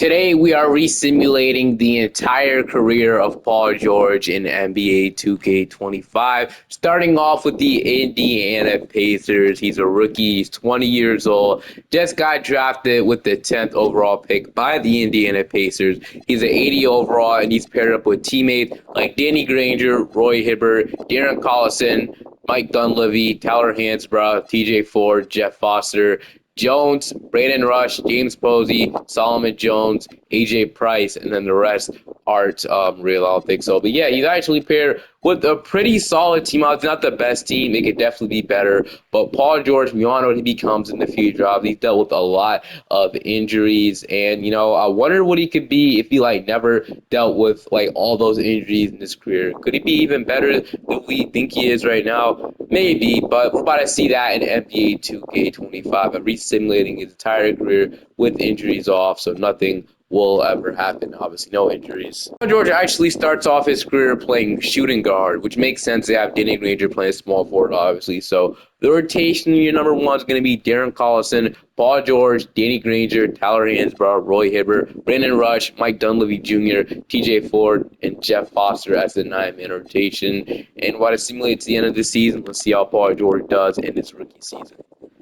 Today, we are re-simulating the entire career of Paul George in NBA 2K25. Starting off with the Indiana Pacers. He's a rookie. He's 20 years old. Just got drafted with the 10th overall pick by the Indiana Pacers. He's an 80 overall, and he's paired up with teammates like Danny Granger, Roy Hibbert, Darren Collison, Mike Dunleavy, Tyler Hansbrough, TJ Ford, Jeff Foster, Jones, Brandon Rush, James Posey, Solomon Jones, AJ Price, and then the rest aren't real, I don't think so. But yeah, he's actually paired with a pretty solid team. It's not the best team. It could definitely be better. But Paul George, we all know what he becomes in the future. He's dealt with a lot of injuries. And, I wonder what he could be if he, never dealt with, all those injuries in his career. Could he be even better than we think he is right now? Maybe, but we're about to see that in NBA 2K25. I'm re-simulating his entire career with injuries off, so nothing will ever happen. Obviously, no injuries. George actually starts off his career playing shooting guard, which makes sense. They have Danny Granger playing small forward, obviously. So the rotation, your number one is going to be Darren Collison, Paul George, Danny Granger, Tyler Hansbrough, Roy Hibbert, Brandon Rush, Mike Dunleavy Jr., TJ Ford, and Jeff Foster as the 9-man rotation. And while it simulates the end of the season, let's see how Paul George does in his rookie season.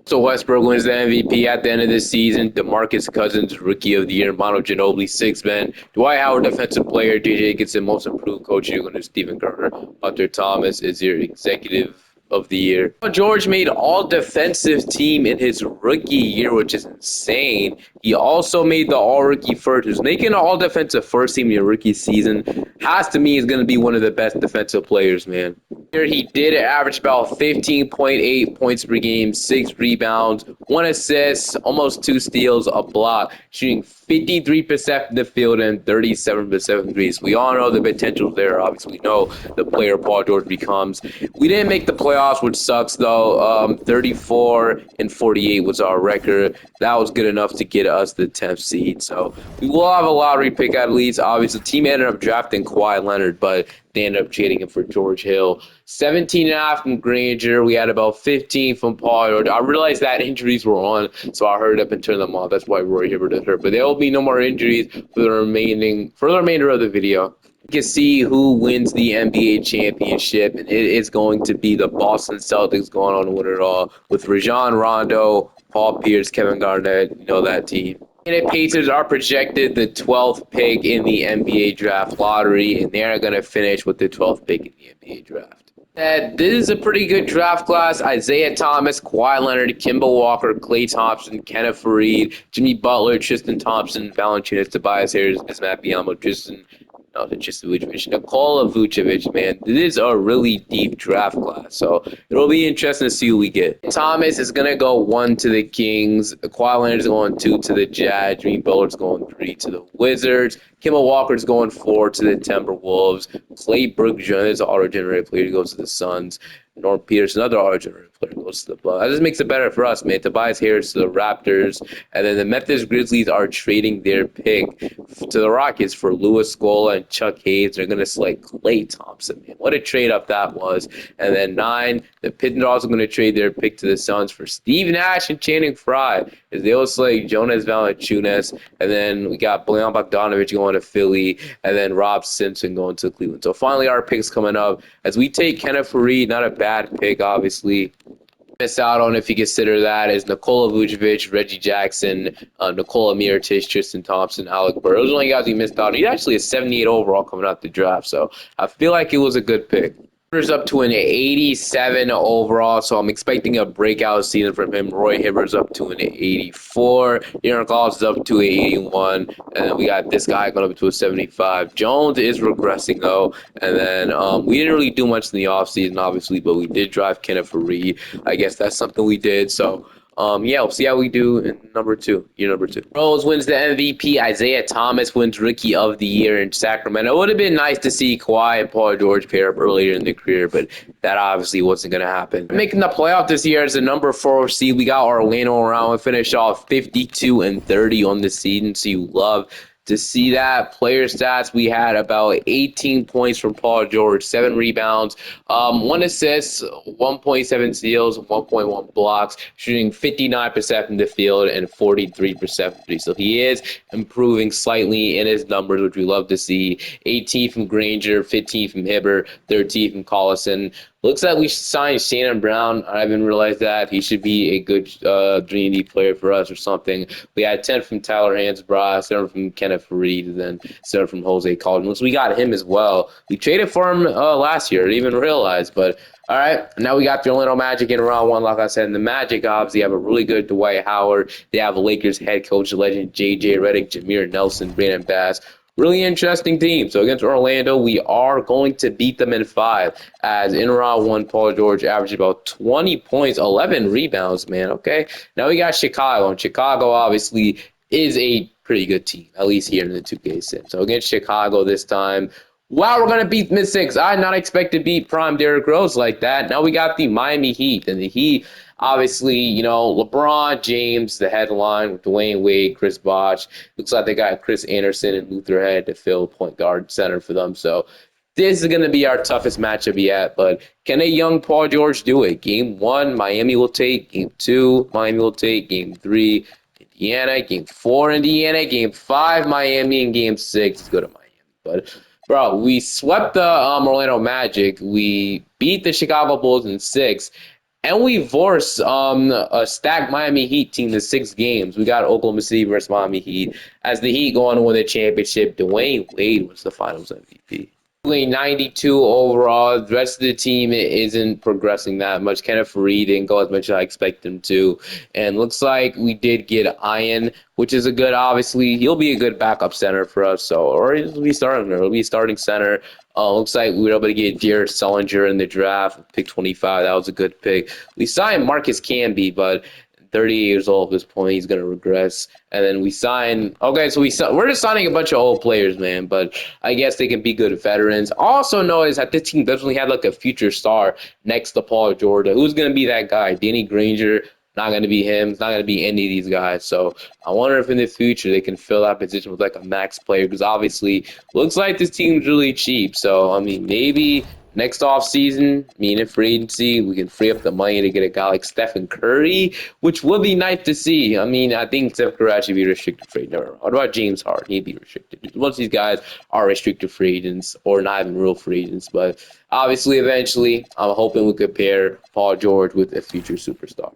So Westbrook wins the MVP at the end of the season. DeMarcus Cousins, Rookie of the Year. Mono Ginobili, 6-man. Dwight Howard, Defensive Player. DJ Gibson, Most Improved Coach. You're going to Stephen Kerr. Hunter Thomas is your Executive of the Year. George made all-defensive team in his rookie year, which is insane. He also made the all-rookie first. Who's making an all-defensive first team in your rookie season has to me is going to be one of the best defensive players, man. Here he did average about 15.8 points per game, 6 rebounds, 1 assist, almost 2 steals, a block, shooting 53% from the field and 37% from threes. We all know the potential there. Obviously, we know the player Paul George becomes. We didn't make the playoffs, which sucks, though. 34 and 48 was our record. That was good enough to get us the 10th seed. So we will have a lottery pick at least. Obviously, the team ended up drafting Kawhi Leonard, but they ended up trading him for George Hill. 17.5 from Granger. We had about 15 from Paul George. I realized that injuries were on, so I hurried up and turned them off. That's why Roy Hibbert is hurt. But there will be no more injuries for the remainder of the video. You can see who wins the NBA championship, and it is going to be the Boston Celtics going on to win it all with Rajon Rondo, Paul Pierce, Kevin Garnett. You know that team. The Pacers are projected the 12th pick in the NBA draft lottery, and they're going to finish with the 12th pick in the NBA draft. This is a pretty good draft class. Isaiah Thomas, Kawhi Leonard, Kemba Walker, Klay Thompson, Kenneth Faried, Jimmy Butler, Tristan Thompson, Valanciunas, Tobias Harris, Matt Bielema, Nikola Vucevic, man. This is a really deep draft class, so it'll be interesting to see who we get. Thomas is going to go 1 to the Kings. Kawhi Leonard is going 2 to the Jazz. Jimmy Butler's going 3 to the Wizards. Kemba Walker's going 4 to the Timberwolves. Clay Brooks Jr. is an auto-generated player. He goes to the Suns. Norm Peters, another auto-generated player, goes to the Bucks. That just makes it better for us, man. Tobias Harris to the Raptors. And then the Memphis Grizzlies are trading their pick to the Rockets for Louis Scola and Chuck Hayes. They're going to select Klay Thompson, man. What a trade-up that was. And then 9, the Pistons are going to trade their pick to the Suns for Steve Nash and Channing Frye. As they will select Jonas Valanciunas. And then we got Bojan Bogdanovic going to Philly. And then Rob Simpson going to Cleveland. So finally our picks coming up. As we take Kenneth Faried, not a bad pick, obviously. Miss out on, if you consider that, is Nikola Vucevic, Reggie Jackson, Nikola Mirotic, Tristan Thompson, Alec Burks. Those are the only guys we missed out on. He's actually a 78 overall coming out the draft, so I feel like it was a good pick. Hibbert's up to an 87 overall, so I'm expecting a breakout season from him. Roy Hibbert's up to an 84. Darren Collison's up to an 81. And then we got this guy going up to a 75. Jones is regressing, though. And then we didn't really do much in the offseason, obviously, but we did drive Kenneth Faried. I guess that's something we did, so... yeah, we'll see how we do in year number two. Rose wins the MVP. Isaiah Thomas wins Rookie of the Year in Sacramento. It would have been nice to see Kawhi and Paul George pair up earlier in their career, but that obviously wasn't going to happen. Making the playoff this year as the number 4 seed, we got Orlando around. We finished off 52-30 on the season, so you love to see that. Player stats, we had about 18 points from Paul George, 7 rebounds, 1 assist, 1.7 steals, 1.1 blocks, shooting 59% from the field and 43% from three. So he is improving slightly in his numbers, which we love to see. 18 from Granger, 15 from Hibbert, 13 from Collison. Looks like we should sign Shannon Brown. I haven't realized that. He should be a good 3 player for us or something. We had 10 from Tyler Hansbrough, 7 from Kenneth Reed, and then 7 from Jose Calderon. So we got him as well. We traded for him last year. I didn't even realize. But, all right, now we got the Orlando Magic in round 1. Like I said, and the Magic obviously have a really good Dwight Howard. They have the Lakers head coach, legend J.J. Redick, Jameer Nelson, Brandon Bass. Really interesting team. So against Orlando, we are going to beat them in 5. As in round 1, Paul George averaged about 20 points, 11 rebounds, man. Okay. Now we got Chicago. And Chicago obviously is a pretty good team, at least here in the 2K sim. So against Chicago this time, wow, we're going to beat mid-6. I did not expect to beat prime Derrick Rose like that. Now we got the Miami Heat. And the Heat, obviously, LeBron James, the headline with Dwayne Wade, Chris Bosh. Looks like they got Chris Anderson and Luther Head to fill point guard center for them. So this is going to be our toughest matchup yet. But can a young Paul George do it? Game 1, Miami will take. Game 2, Miami will take. Game 3, Indiana. Game 4, Indiana. Game 5, Miami. And Game 6, go to Miami. But bro, we swept the Orlando Magic. We beat the Chicago Bulls in 6. And we forced a stacked Miami Heat team to 6 games. We got Oklahoma City versus Miami Heat. As the Heat go on to win the championship, Dwayne Wade was the Finals MVP. 92 overall. The rest of the team isn't progressing that much. Kenneth Reed didn't go as much as I expected him to. And looks like we did get Ian, which is a good, obviously, he'll be a good backup center for us. So, or he'll be starting center. Looks like we were able to get Jared Sullinger in the draft, pick 25. That was a good pick. We signed Marcus Camby, but 38 years old at this point. He's going to regress. And then we sign. Okay, so we're just signing a bunch of old players, man. But I guess they can be good veterans. Also notice that this team doesn't really have like a future star next to Paul George. Who's going to be that guy? Danny Granger. Not going to be him. It's not going to be any of these guys. So I wonder if in the future they can fill that position with like a max player, because obviously looks like this team's really cheap. So, I mean, maybe next offseason, in free agency, we can free up the money to get a guy like Stephen Curry, which would be nice to see. I mean, I think Stephen Curry actually be restricted free. No, what about James Harden? He'd be restricted. Most of these guys are restricted free agents or not even real free agents. But obviously, eventually, I'm hoping we could pair Paul George with a future superstar.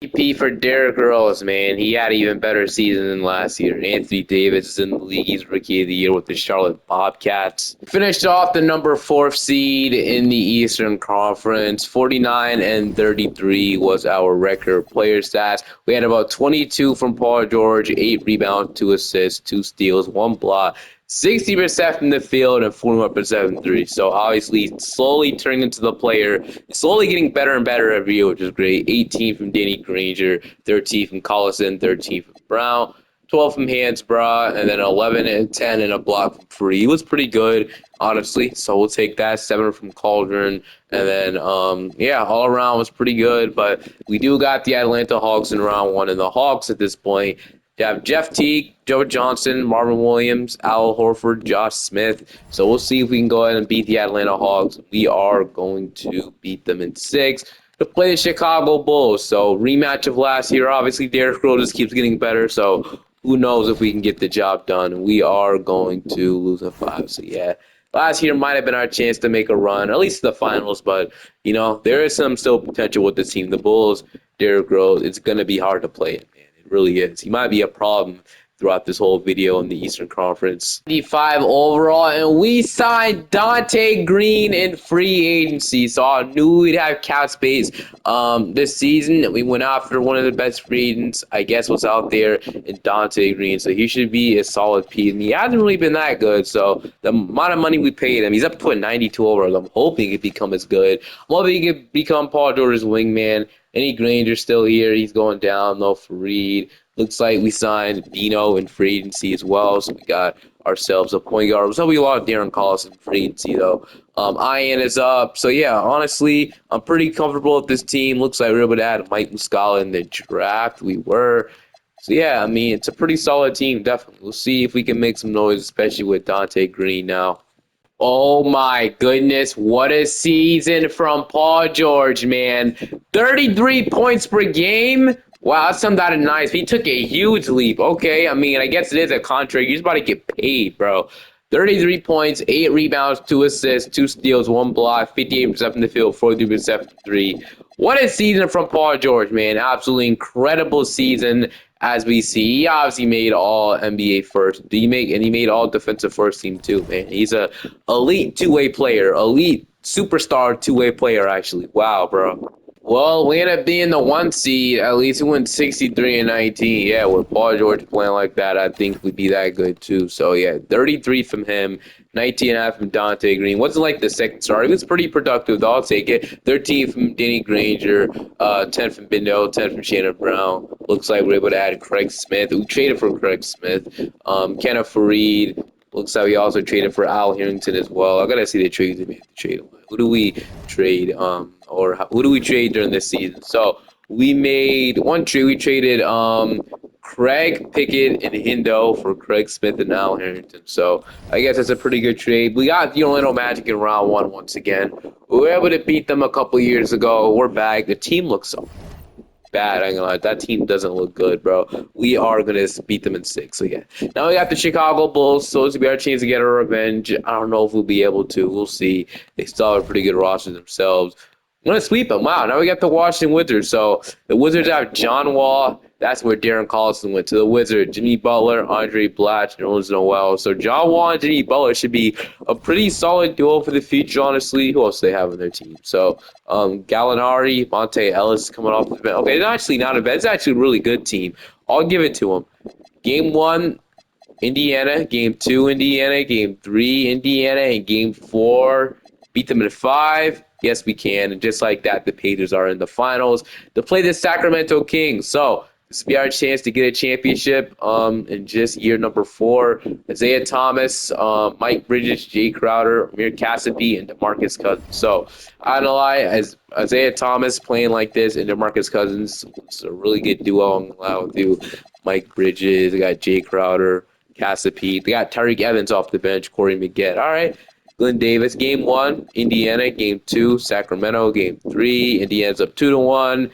MVP for Derrick Rose, man. He had an even better season than last year. Anthony Davis is in the league. He's Rookie of the Year with the Charlotte Bobcats. Finished off the number 4 seed in the Eastern Conference. 49-33 was our record player stats. We had about 22 from Paul George, 8 rebounds, 2 assists, 2 steals, 1 block. 60% from the field and 41% from 3. So obviously slowly turning into the player, slowly getting better and better every year, which is great. 18 from Danny Granger, 13 from Collison, 13 from Brown, 12 from Hansbrough, and then 11 and 10 and a block from Free. He was pretty good, honestly. So we'll take that. 7 from Cauldron. And then, all around was pretty good. But we do got the Atlanta Hawks in round 1. And the Hawks at this point, you have Jeff Teague, Joe Johnson, Marvin Williams, Al Horford, Josh Smith. So we'll see if we can go ahead and beat the Atlanta Hawks. We are going to beat them in 6 to play the Chicago Bulls. So rematch of last year. Obviously, Derrick Rose just keeps getting better. So who knows if we can get the job done. We are going to lose in 5. So, yeah. Last year might have been our chance to make a run, at least the finals. But, there is some still potential with this team. The Bulls, Derrick Rose, it's going to be hard to play it, man. It really is. He might be a problem throughout this whole video in the Eastern Conference. 95 overall, and we signed Dante Green in free agency. So I knew we'd have cap space this season. We went after one of the best free agents, I guess, was out there in Dante Green. So he should be a solid piece. And he hasn't really been that good. So the amount of money we paid him, he's up to a 92 overall. I'm hoping he could become as good. I'm hoping he could become Paul George's wingman. Any Granger still here. He's going down, though, for Reed. Looks like we signed Bino in free agency as well, so we got ourselves a point guard. So we lost Darren Collison in free agency, though. Ian is up. So, yeah, honestly, I'm pretty comfortable with this team. Looks like we were able to add Mike Muscala in the draft. We were. So yeah, I mean, it's a pretty solid team, definitely. We'll see if we can make some noise, especially with Dante Green now. Oh my goodness, what a season from Paul George, man. 33 points per game. Wow, that's something that is nice. He took a huge leap. Okay, I mean, I guess it is a contract. He's about to get paid, bro. 33 points, 8 rebounds, 2 assists, 2 steals, 1 block, 58% from the field, 43% from 3. What a season from Paul George, man. Absolutely incredible season as we see. He obviously made all NBA first. He made all defensive first team too, man. He's a elite two-way player, elite superstar two-way player actually. Wow, bro. Well, we ended up being the 1 seed. At least we went 63-19. Yeah, with Paul George playing like that, I think we'd be that good too. So yeah, 33 from him, 19.5 from Dante Green. Wasn't like the second start. He was pretty productive, though. I'll take it. 13 from Danny Granger, 10 from Bindo, 10 from Shannon Brown. Looks like we're able to add Craig Smith. We traded for Craig Smith. Kenneth Fareed. Looks like we also traded for Al Harrington as well. I gotta see the trades we made to trade. Who do we trade? Who do we trade during this season? So we made one trade. We traded Craig Pickett and Hindo for Craig Smith and Al Harrington. So I guess that's a pretty good trade. We got the Orlando Magic in round one once again. We were able to beat them a couple years ago. We're back. The team looks bad. I ain't gonna lie. That team doesn't look good, bro. We are gonna beat them in 6. So yeah. Now we got the Chicago Bulls, so it's gonna be our chance to get our revenge. I don't know if we'll be able to. We'll see. They still have a pretty good roster themselves. I'm gonna sweep them. Wow. Now we got the Washington Wizards. So the Wizards have John Wall. That's where Darren Collison went to the Wizards. Jimmy Butler, Andre Blatch, and Owens Noel. So John Wall and Jimmy Butler should be a pretty solid duo for the future, honestly. Who else do they have on their team? So Gallinari, Monte Ellis coming off the bench. Okay, it's actually not a bad. It's actually a really good team. I'll give it to them. Game 1, Indiana. Game 2, Indiana. Game 3, Indiana. And Game 4, beat them in 5. Yes, we can. And just like that, the Pacers are in the finals to play the Sacramento Kings. So this will be our chance to get a championship in just year number 4. Isaiah Thomas, Mike Bridges, Jay Crowder, Amir Cassidy, and DeMarcus Cousins. So I don't lie, as Isaiah Thomas playing like this and DeMarcus Cousins, it's a really good duo. I'm allowed with you. Mike Bridges, they got Jay Crowder, Cassidy. They got Tariq Evans off the bench, Corey McGett. All right. Glenn Davis, game 1, Indiana, game 2, Sacramento, game 3, Indiana's up 2-1,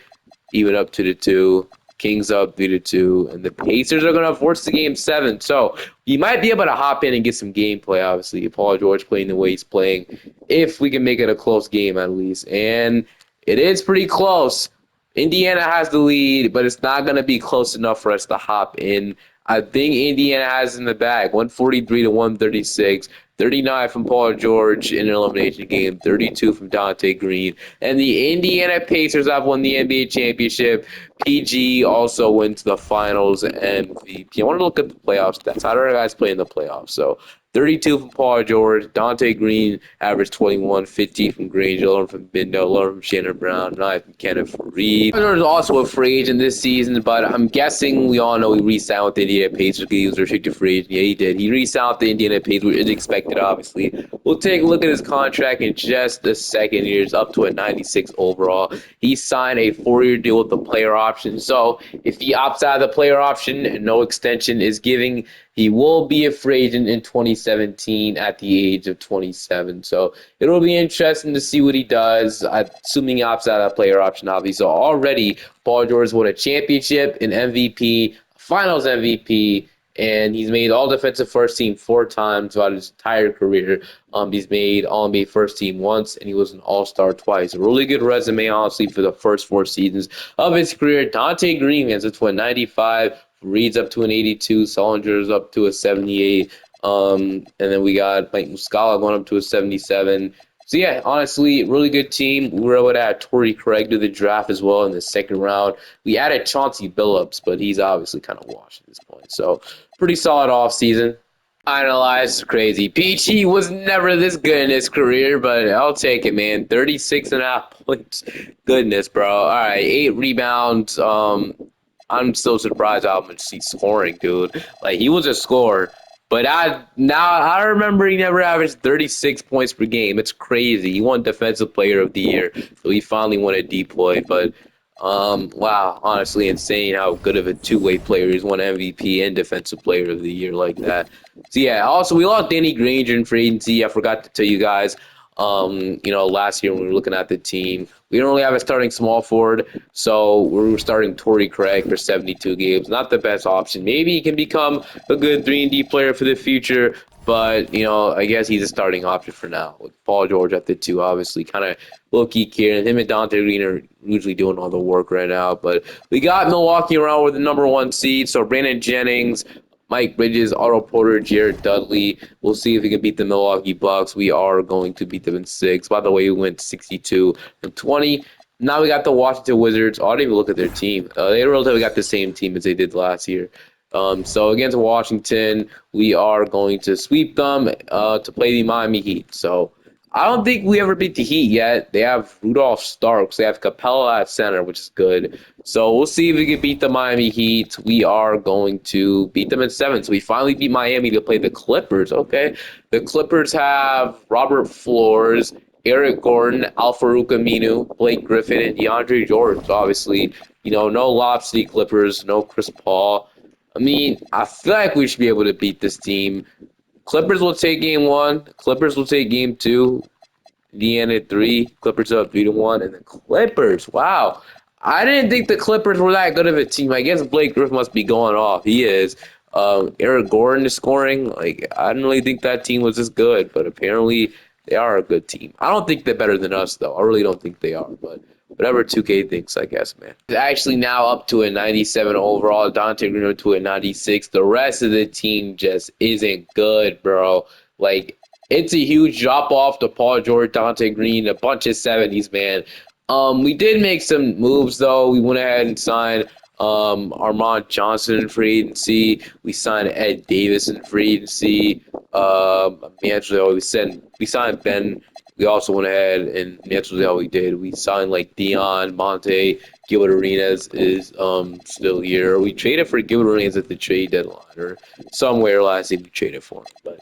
even up 2-2, Kings up 3-2, and the Pacers are gonna force the game 7. So you might be able to hop in and get some gameplay, obviously. Paul George playing the way he's playing, if we can make it a close game at least. And it is pretty close. Indiana has the lead, but it's not gonna be close enough for us to hop in. I think Indiana has in the bag, 143-136. 39 from Paul George in an elimination game, 32 from Dante Green. And the Indiana Pacers have won the NBA championship. PG also went to the finals MVP. I want to look at the playoff stats. How do our guys play in the playoffs? So 32 from Paul George, Dante Green averaged 21, 15 from Granger, 11 from Bindo, 11 from Shannon Brown, 9 from Kenneth Fareed. There's also a free agent this season, but I'm guessing we all know he re-signed with the Indiana Pacers because he was a restricted free agent. Yeah, he did. He re-signed with the Indiana Pacers, which is expected, obviously. We'll take a look at his contract in just a second here. It's up to a 96 overall. He signed a 4-year deal with the player option. So if he opts out of the player option and no extension is giving, he will be a free agent in 2017 at the age of 27. So it'll be interesting to see what he does, assuming he opts out of that player option, obviously. So already, Paul George won a championship, an MVP, finals MVP, and he's made all defensive first team 4 times throughout his entire career. He's made all NBA first team once, and he was an all-star twice. A really good resume, honestly, for the first 4 seasons of his career. Dante Green has a 95. Reed's up to an 82. Sollinger's up to a 78. And then we got Mike Muscala going up to a 77. So, yeah, honestly, really good team. We were able to add Torrey Craig to the draft as well in the second round. We added Chauncey Billups, but he's obviously kind of washed at this point. So, pretty solid offseason. I know, it's crazy. Peachy was never this good in his career, but I'll take it, man. 36.5 points. Goodness, bro. All right, 8 rebounds. I'm still surprised how much he's scoring, dude. Like, he was a scorer. But I remember he never averaged 36 points per game. It's crazy. He won Defensive Player of the Year, so he finally won a deploy. But Wow, honestly insane how good of a two-way player he's won MVP and Defensive Player of the Year like that. So yeah, also we lost Danny Granger in free agency. I forgot to tell you guys, last year when we were looking at the team, we don't really have a starting small forward, so we were starting Torrey Craig for 72 games. Not the best option. Maybe he can become a good 3-and-D player for the future, but I guess he's a starting option for now with Paul George at the two, obviously, kind of low-key care. Him and Dante Green are usually doing all the work right now. But we got Milwaukee around with the number one seed. So Brandon Jennings, Mike Bridges, Otto Porter, Jared Dudley. We'll see if we can beat the Milwaukee Bucks. We are going to beat them in 6. By the way, we went 62-20. Now we got the Washington Wizards. I didn't even look at their team. They relatively got the same team as they did last year. So against Washington, we are going to sweep them to play the Miami Heat. So I don't think we ever beat the Heat yet. They have Rudolph Starks. They have Capella at center, which is good. So we'll see if we can beat the Miami Heat. We are going to beat them in 7. So we finally beat Miami to play the Clippers. Okay. The Clippers have Robert Flores, Eric Gordon, Al-Farouq Aminu, Blake Griffin, and DeAndre Jordan. So obviously, no Lob City Clippers, no Chris Paul. I mean, I feel like we should be able to beat this team. Clippers will take game 1. Clippers will take game 2. Indiana 3. Clippers up 3-1. And the Clippers, wow. I didn't think the Clippers were that good of a team. I guess Blake Griffin must be going off. He is. Eric Gordon is scoring. Like, I didn't really think that team was this good, but apparently they are a good team. I don't think they're better than us, though. I really don't think they are, but whatever 2K thinks, I guess, man. It's actually now up to a 97 overall. Dante Green to a 96. The rest of the team just isn't good, bro. Like, it's a huge drop off to Paul George, Dante Green, a bunch of 70s, man. We did make some moves, though. We went ahead and signed Armand Johnson in free agency. We signed Ed Davis in free agency. Naturally, we signed Ben. We also went ahead and naturally all we did. We signed like Dion, Monte, Gilbert Arenas is still here. We traded for Gilbert Arenas at the trade deadline or somewhere last year we traded for him. But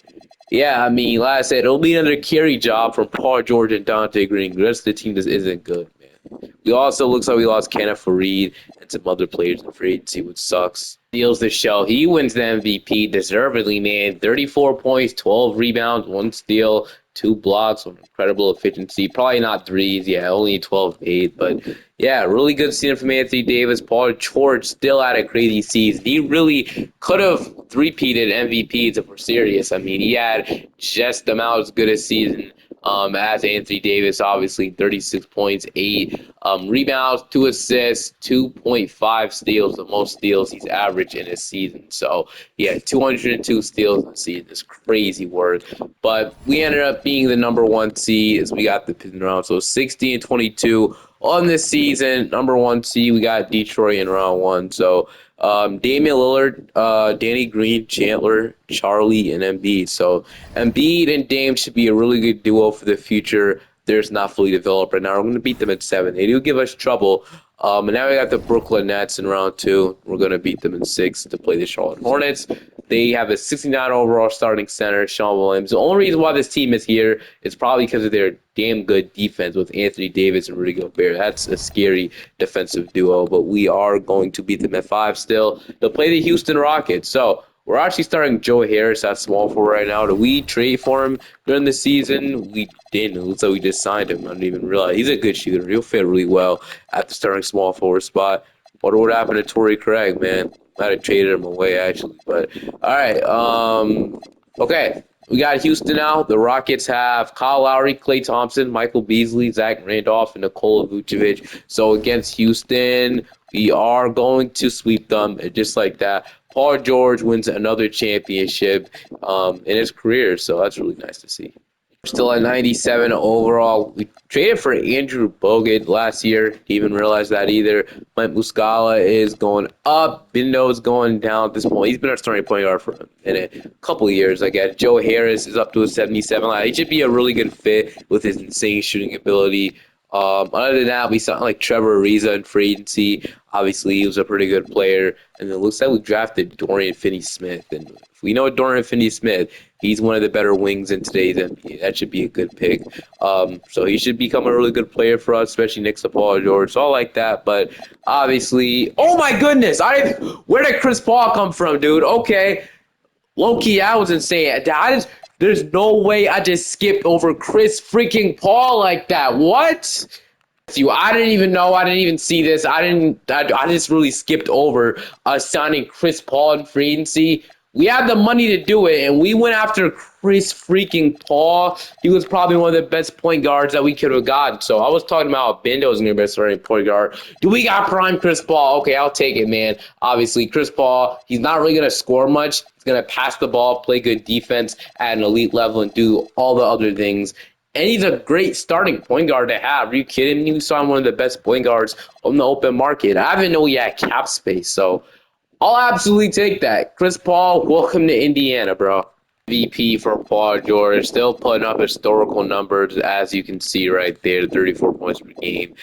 yeah, I mean, like I said, it'll be another carry job from Paul George and Dante Green. The rest of the team just isn't good, man. We also looks like we lost Kenneth Fareed and some other players in free agency, which sucks. Steals the show. He wins the MVP deservedly, man. 34 points, 12 rebounds, 1 steal, 2 blocks with incredible efficiency. Probably not threes. Yeah, only 12-8. But yeah, really good season from Anthony Davis. Paul George still had a crazy season. He really could have three-peated MVPs if we're serious. I mean, he had just about as good a season as Anthony Davis, obviously 36 points, 8 rebounds, 2 assists, 2.5 steals, the most steals he's averaged in a season. So, yeah, 202 steals in a season is crazy work. But we ended up being the number 1 seed as we got the pin round. So 60-22 on this season. Number 1 seed, we got Detroit in round 1. So Damian Lillard, Danny Green, Chandler, Charlie, and Embiid. So Embiid and Dame should be a really good duo for the future. There's not fully developed right now. We're going to beat them at 7. They do give us trouble. And now we got the Brooklyn Nets in round 2. We're going to beat them in 6 to play the Charlotte Hornets. They have a 69 overall starting center, Sean Williams. The only reason why this team is here is probably because of their damn good defense with Anthony Davis and Rudy Gobert. That's a scary defensive duo, but we are going to beat them at 5 still. They'll play the Houston Rockets. So we're actually starting Joe Harris at small forward right now. Did we trade for him during the season? We didn't. It looks like we just signed him. I didn't even realize. He's a good shooter. He'll fit really well at the starting small forward spot. Wonder what happened to Torrey Craig, man. Might have traded him away, actually. But, all right. Okay. We got Houston now. The Rockets have Kyle Lowry, Klay Thompson, Michael Beasley, Zach Randolph, and Nikola Vucevic. So against Houston, we are going to sweep them. And just like that, Paul George wins another championship in his career. So that's really nice to see. Still at 97 overall. We traded for Andrew Bogut last year. Didn't even realize that either. Mike Muscala is going up. Bindo is going down at this point. He's been our starting point guard in a couple of years, I guess. Joe Harris is up to a 77. He should be a really good fit with his insane shooting ability. Other than that, we saw like Trevor Ariza in free agency. Obviously, he was a pretty good player. And it looks like we drafted Dorian Finney-Smith. And if we know Dorian Finney-Smith, he's one of the better wings in today's NBA. That should be a good pick. So he should become a really good player for us, especially next to Paul George. So all like that. But obviously, oh my goodness, where did Chris Paul come from, dude? Okay, low key, I was insane. There's no way I just skipped over Chris freaking Paul like that. What? I didn't even know. I didn't even see this. I just really skipped over signing Chris Paul in free agency. We had the money to do it, and we went after Chris freaking Paul. He was probably one of the best point guards that we could have gotten. So I was talking about Bendo was going to be the best starting point guard. Do we got prime Chris Paul? Okay, I'll take it, man. Obviously, Chris Paul, he's not really going to score much. He's going to pass the ball, play good defense at an elite level, and do all the other things. And he's a great starting point guard to have. Are you kidding me? We saw him one of the best point guards on the open market. I didn't know he had cap space, so I'll absolutely take that. Chris Paul, welcome to Indiana, bro. VP for Paul George, still putting up historical numbers, as you can see right there, 34 points per game.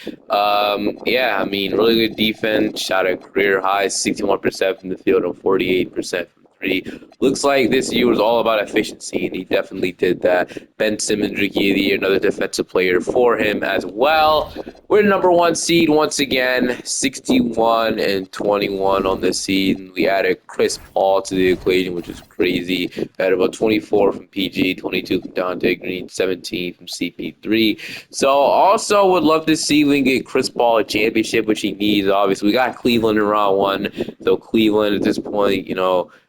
Yeah, I mean, really good defense, shot a career high, 61% from the field and 48% from three. Looks like this year was all about efficiency, and he definitely did that. Ben Simmons, Rookie of the Year, another defensive player for him as well. We're number one seed once again, 61 and 21 on this seed. We added Chris Paul to the equation, which is crazy. We had about 24 from PG, 22 from Dante Green, 17 from CP3. So also would love to see we can get Chris Paul a championship, which he needs. Obviously, we got Cleveland in round one. So Cleveland at this point,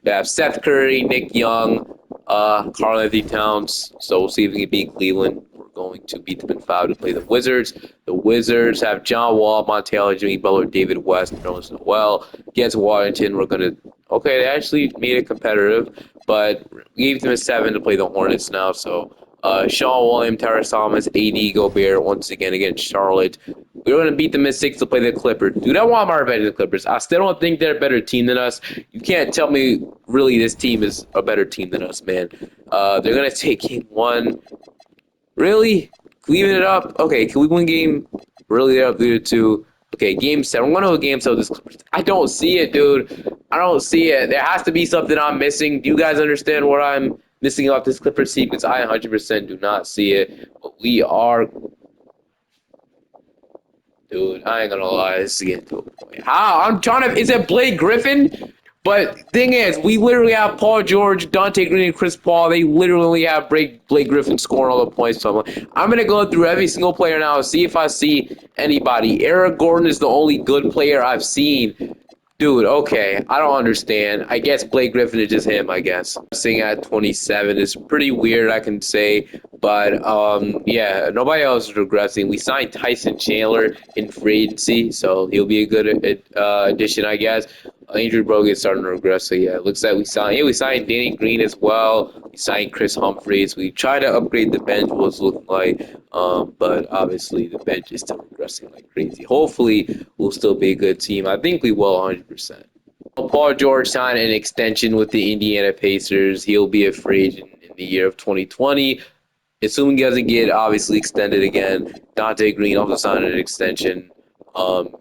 they have Seth Curry, Nick Young, Karl Anthony Towns. So we'll see if we can beat Cleveland. We're going to beat them in five to play the Wizards. The Wizards have John Wall, Monte Jimmy Butler, David West, Jones as well. Against Washington, we're going to... Okay, they actually made it competitive, but we gave them a 7 to play the Hornets now. So Sean Williams, Tyrese Thomas, AD, Gobert once again against Charlotte. We're going to beat them at 6 to play the Clippers. Dude, I want my better than the Clippers. I still don't think they're a better team than us. You can't tell me really this team is a better team than us, man. They're going to take game one. Really? Leaving it up? Okay, can we win game? Really up there two. Okay, game 7. We're going to go game 7. I don't see it, dude. I don't see it. There has to be something I'm missing. Do you guys understand what I'm missing off this Clippers sequence? I 100% do not see it. But we are... Dude, I ain't gonna lie. This is getting to a point. How? I'm trying to... Is it Blake Griffin? But thing is, we literally have Paul George, Dante Green, and Chris Paul. They literally have Blake Griffin scoring all the points. So I'm going to go through every single player now and see if I see anybody. Eric Gordon is the only good player I've seen. Dude, okay. I don't understand. I guess Blake Griffin is just him, I guess. Sitting at 27 is pretty weird, I can say. But, yeah, nobody else is regressing. We signed Tyson Chandler in free agency, so he'll be a good addition, I guess. Andrew Bogut starting to regress, so yeah, it looks like we signed Danny Green as well. We signed Chris Humphries. We tried to upgrade the bench, what it's looking like, but obviously the bench is still regressing like crazy. Hopefully, we'll still be a good team. I think we will 100%. Paul George signed an extension with the Indiana Pacers. He'll be a free agent in the year of 2020. Assuming he doesn't get obviously extended again. Dante Green also signed an extension.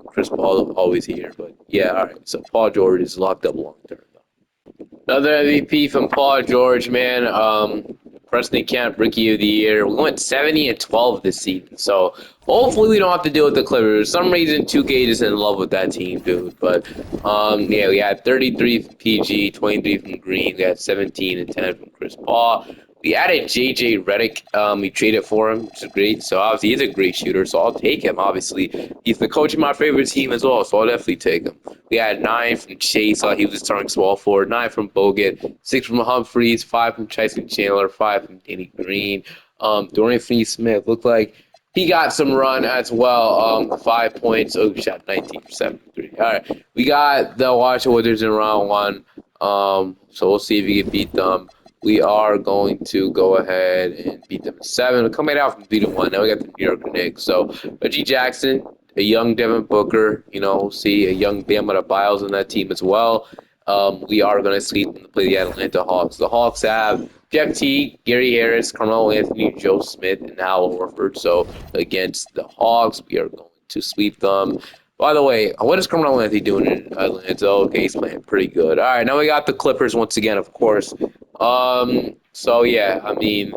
Chris Paul always here, but yeah, all right. So Paul George is locked up long term. Another MVP from Paul George, man. Preston Camp, Rookie of the Year. We went 70 and 12 this season, so hopefully we don't have to deal with the Clippers. For some reason, 2K is in love with that team, dude. But yeah, we had 33 from PG, 23 from Green. We had 17 and 10 from Chris Paul. We added JJ Redick. We traded for him, which is great. So obviously he's a great shooter, so I'll take him. Obviously, he's the coach of my favorite team as well, so I'll definitely take him. We had 9 from Chase. He was a starting small forward. 9 from Bogut. 6 from Humphries. 5 from Tyson Chandler. 5 from Danny Green. Dorian Finney-Smith looked like he got some run as well. 5 points. Oh, he shot 19% from 3. All right, we got the Washington Wizards in round 1. So we'll see if we can beat them. We are going to go ahead and beat them 7. We're coming out from beating 1. Now we got the New York Knicks. So Reggie Jackson, a young Devin Booker, we'll see a young Bam Adebayo in that team as well. We are going to see them play the Atlanta Hawks. The Hawks have Jeff T, Gary Harris, Carmelo Anthony, Joe Smith, and Al Horford. So against the Hawks, we are going to sweep them. By the way, what is Carmelo Anthony doing in Atlanta? Okay, he's playing pretty good. All right, now we got the Clippers once again, of course. So yeah, I mean,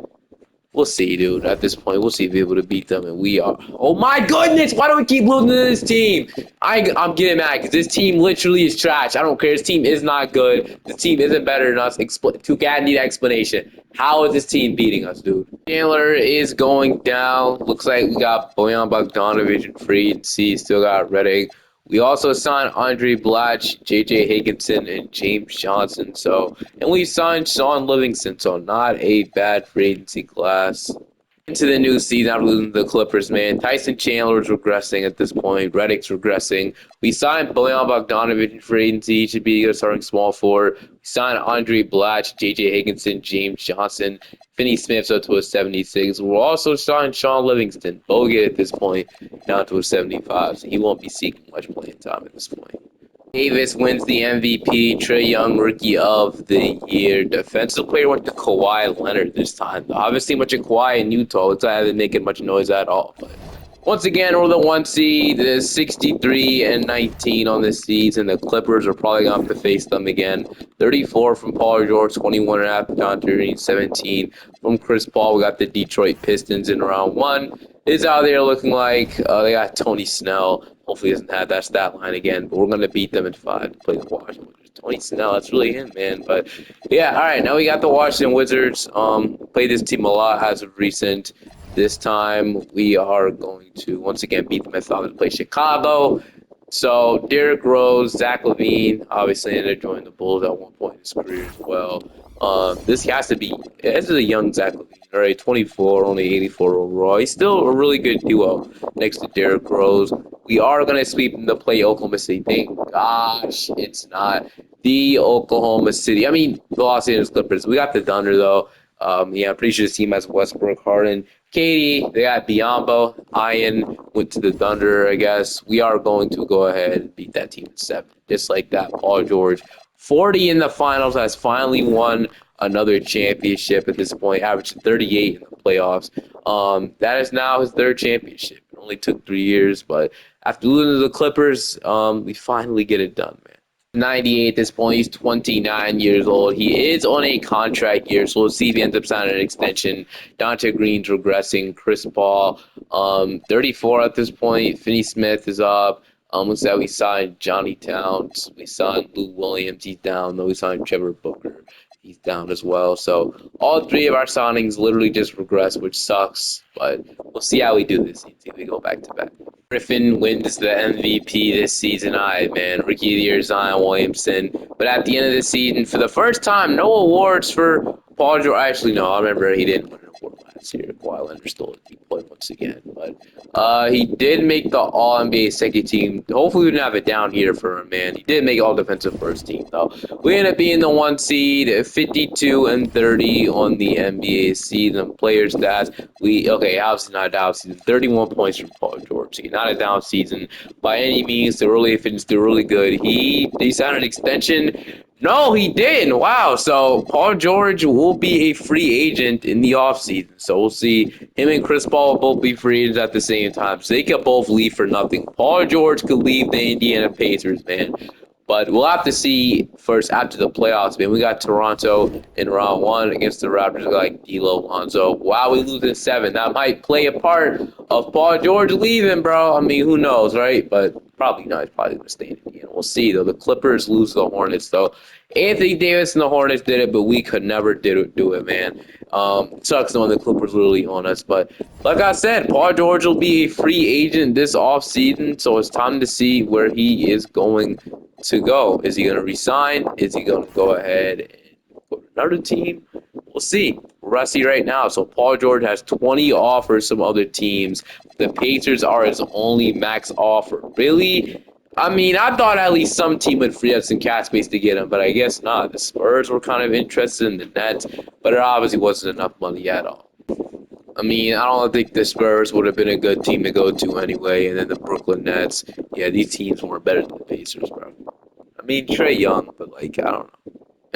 we'll see, dude. At this point, we'll see if we're able to beat them, and we are. Oh my goodness! Why do we keep losing to this team? I'm getting mad because this team literally is trash. I don't care. This team is not good. This team isn't better than us. 2K, need explanation. How is this team beating us, dude? Chandler is going down. Looks like we got Bojan Bogdanovic and free and C. Still got Redick. We also signed Andre Blatch, J.J. Higginson, and James Johnson. And we signed Sean Livingston. So not a bad free agency class. Into the new season after losing to the Clippers, man. Tyson Chandler's regressing at this point. Redick's regressing. We signed Bojan Bogdanovic in free agency. He should be a starting small forward. We signed Andre Blatch, J.J. Higginson, James Johnson. Finney Smith's up to a 76. We're also signing Sean Livingston. Bogut at this point, down to a 75. So he won't be seeking much playing time at this point. Davis wins the MVP. Trae Young, Rookie of the Year. Defensive player went to Kawhi Leonard this time. Obviously, much of Kawhi in Utah. It's not having making much noise at all. But once again, we're the 1 seed. There's 63-19 on this season. The Clippers are probably going to have to face them again. 34 from Paul George, 21.5 John Green, 17 from Chris Paul. We got the Detroit Pistons in round 1. It's out there looking like they got Tony Snell. Hopefully he doesn't have that stat line again, but we're going to beat them in 5 to play the Washington Wizards. Tony Snell, that's really him, man. But, yeah, all right, now we got the Washington Wizards. Played this team a lot as of recent. This time we are going to, once again, beat them. I thought to play Chicago. So, Derrick Rose, Zach LaVine, obviously ended up joining the Bulls at one point in his career as well. This is a young Zach LaVine, all right, 24, only 84 overall. He's still a really good duo next to Derrick Rose. We are going to sweep them to play Oklahoma City. Thank gosh, it's not the Oklahoma City. I mean, the Los Angeles Clippers. We got the Thunder, though. Yeah, I'm pretty sure this team has Westbrook, Harden, Katie. They got Biyombo. Ian went to the Thunder, I guess. We are going to go ahead and beat that team in 7. Just like that, Paul George. 40 in the finals, has finally won another championship at this point, averaging 38 in the playoffs. That is now his 3rd championship. It only took 3 years, but after losing to the Clippers, we finally get it done, man. 98 at this point. He's 29 years old. He is on a contract year, so we'll see if he ends up signing an extension. Dante Green's regressing. Chris Paul, 34 at this point. Finney Smith is up. Looks like we signed Johnny Towns. We signed Lou Williams. He's down. Though we signed Trevor Booker. He's down as well. So all 3 of our signings literally just regress, which sucks. But we'll see how we do this. See if we go back to back. Griffin wins the MVP this season. Man, Rookie of the Year, Zion Williamson. But at the end of the season, for the first time, no awards for Paul George. Actually, no, I remember he didn't win an award last year. Kawhi Leonard stole a deep point once again. But he did make the All-NBA second team. Hopefully we didn't have a down here for him, man. He did make All-Defensive first team, though. We ended up being the 1 seed, 52-30 on the NBA season. Player stats. Obviously not a down season. 31 points from Paul George. Not a down season by any means. They're really efficient. They're really good. He signed an extension. No, he didn't. Wow. So Paul George will be a free agent in the offseason. So we'll see. Him and Chris Paul will both be free agents at the same time. So they could both leave for nothing. Paul George could leave the Indiana Pacers, man. But we'll have to see first after the playoffs, man. We got Toronto in round 1 against the Raptors, like D'Lo, Lonzo. Wow, we lose in 7. That might play a part of Paul George leaving, bro. I mean, who knows, right? But probably not. He's probably going to stay in Indiana. We'll see, though. The Clippers lose to the Hornets, though. Anthony Davis and the Hornets did it, but we could never do it, man. Sucks knowing the Clippers literally on us. But like I said, Paul George will be a free agent this offseason, so it's time to see where he is going to go. Is he going to resign? Is he going to go ahead and go to another team? We'll see. We're rusty right now. So Paul George has 20 offers from other teams. The Pacers are his only max offer. Really? I mean, I thought at least some team would free up some cap space to get him, but I guess not. The Spurs were kind of interested in the Nets, but it obviously wasn't enough money at all. I mean, I don't think the Spurs would have been a good team to go to anyway, and then the Brooklyn Nets. Yeah, these teams weren't better than the Pacers, bro. I mean, Trae Young, but, I don't know.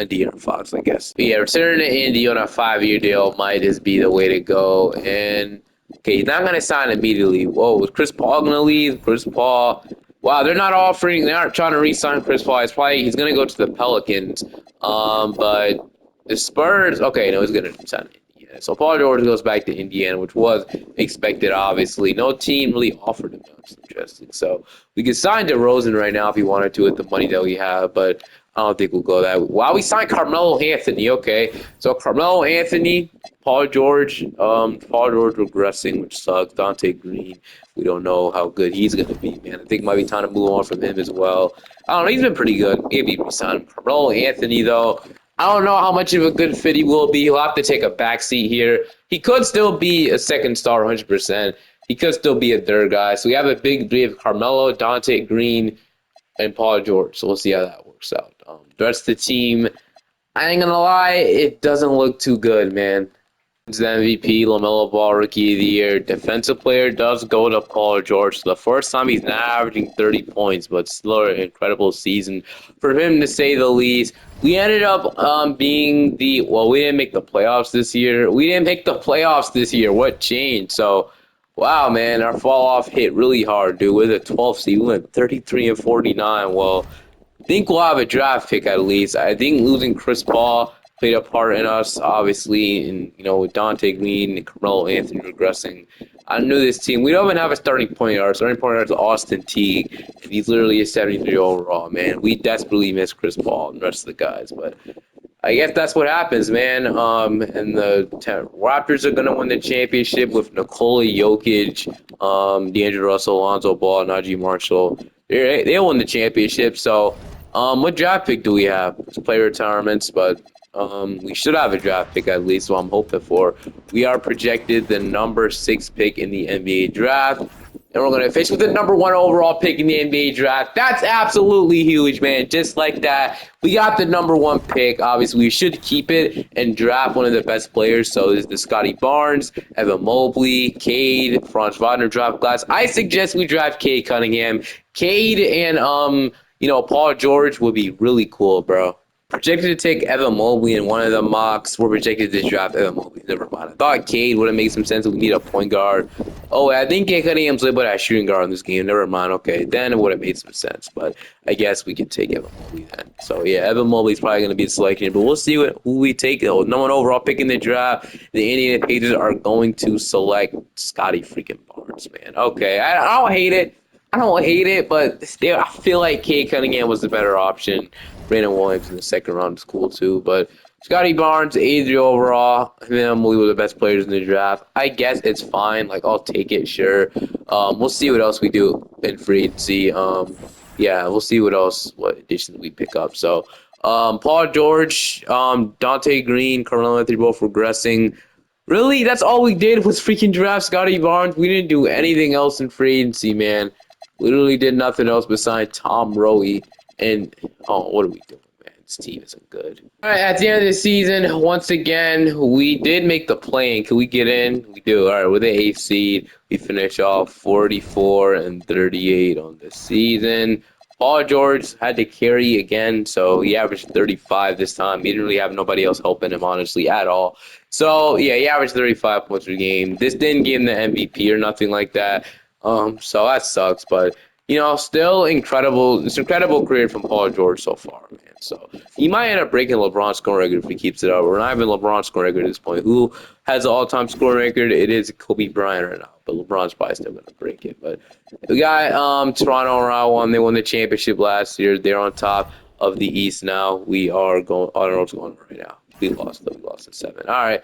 De'Aaron Fox, I guess. But yeah, returning to Indy on a 5-year deal might just be the way to go. And okay, he's not gonna sign immediately. Whoa, is Chris Paul gonna leave? Chris Paul. Wow, they aren't trying to re-sign Chris Paul. He's gonna go to the Pelicans. But the Spurs. Okay, no, he's gonna sign Indiana. So Paul George goes back to Indiana, which was expected. Obviously, no team really offered him. That's interesting. So we could sign DeRozan right now if he wanted to with the money that we have, but I don't think we'll go that way. Wow, we signed Carmelo Anthony. Okay, so Carmelo Anthony, Paul George regressing, which sucks. Dante Green, we don't know how good he's gonna be, man. I think it might be time to move on from him as well. I don't know. He's been pretty good. Maybe resign Carmelo Anthony though. I don't know how much of a good fit he will be. He'll have to take a backseat here. He could still be a second star, 100%. He could still be a third guy. So we have a big three of Carmelo, Dante Green, and Paul George. So we'll see how that works out. The rest of the team, I ain't gonna lie, it doesn't look too good, man. It's the MVP, LaMelo Ball, Rookie of the Year. Defensive player does go to Paul George. So the first time he's not averaging 30 points, but still an incredible season for him to say the least. We ended up being we didn't make the playoffs this year. What changed? So, wow, man, our fall off hit really hard, dude. With a 12th seed, we went 33 and 49. Well, I think we'll have a draft pick at least. I think losing Chris Paul played a part in us, obviously, and with Dante Green and Carmelo Anthony regressing. I knew this team. We don't even have a starting point guard. Our starting point guard is Austin Teague, and he's literally a 73 overall, man. We desperately miss Chris Paul and the rest of the guys, but I guess that's what happens, man. And the Raptors are gonna win the championship with Nikola Jokic, D'Angelo Russell, Lonzo Ball, Najee Marshall. They'll win the championship. So, what draft pick do we have? It's player retirements, but we should have a draft pick at least. So I'm hoping for. We are projected the number 6 pick in the NBA draft. And we're going to finish with the number 1 overall pick in the NBA draft. That's absolutely huge, man. Just like that. We got the number 1 pick. Obviously, we should keep it and draft one of the best players. So there's the Scotty Barnes, Evan Mobley, Cade, Franz Wagner draft class. I suggest we draft Cade Cunningham. Cade and Paul George would be really cool, bro. Projected to take Evan Mobley in one of the mocks. We're projected to draft Evan Mobley. Never mind. I thought Cade would have made some sense. We need a point guard. Oh, I think Cade Cunningham's labeled as shooting guard in this game. Never mind. Okay, then it would have made some sense. But I guess we could take Evan Mobley then. So, yeah, Evan Mobley's probably going to be the selection. But we'll see who we take. No one overall pick in the draft. The Indiana Pacers are going to select Scotty freaking Barnes, man. Okay, I don't hate it. But still, I feel like Cade Cunningham was the better option. Brandon Williams in the second round is cool too. But Scotty Barnes, 83 overall. Him and Emily were the best players in the draft. I guess it's fine. Like, I'll take it, sure. We'll see what else we do in free agency. Yeah, we'll see what additions we pick up. So, Paul George, Dante Green, Carmelo Anthony both regressing. Really, that's all we did was freaking draft Scotty Barnes. We didn't do anything else in free agency, man. Literally did nothing else besides Tom Rowe. And, what are we doing, man? This team isn't good. All right, at the end of the season, once again, we did make the play-in. Can we get in? We do. All right, with the 8th seed, we finish off 44 and 38 on the season. Paul George had to carry again, so he averaged 35 this time. He didn't really have nobody else helping him, honestly, at all. So, yeah, he averaged 35 points per game. This didn't give him the MVP or nothing like that. So that sucks, but still incredible. It's an incredible career from Paul George so far, man. So he might end up breaking LeBron's scoring record if he keeps it up. We're not even LeBron's scoring record at this point. Who has the all-time scoring record? It is Kobe Bryant right now, but LeBron's probably still going to break it. But we got Toronto on round 1. They won the championship last year. They're on top of the East now. We are going. I don't know what's going on right now. We lost in 7. All right.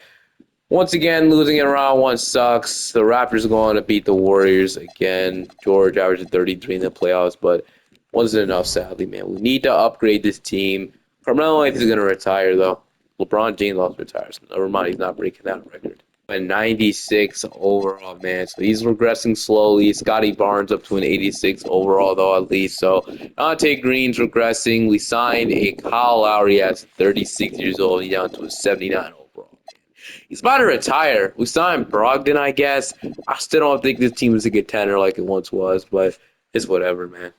Once again, losing in round 1 sucks. The Raptors are going to beat the Warriors again. George averaged 33 in the playoffs, but wasn't enough, sadly, man. We need to upgrade this team. Carmelo Anthony's going to retire, though. LeBron James also retires. Never mind, he's not breaking that record. And 96 overall, man. So he's regressing slowly. Scotty Barnes up to an 86 overall, though, at least. So Dante Green's regressing. We signed a Kyle Lowry at 36 years old. He's down to a 79 overall. He's about to retire. We signed Brogdon, I guess. I still don't think this team is a contender like it once was, but it's whatever, man.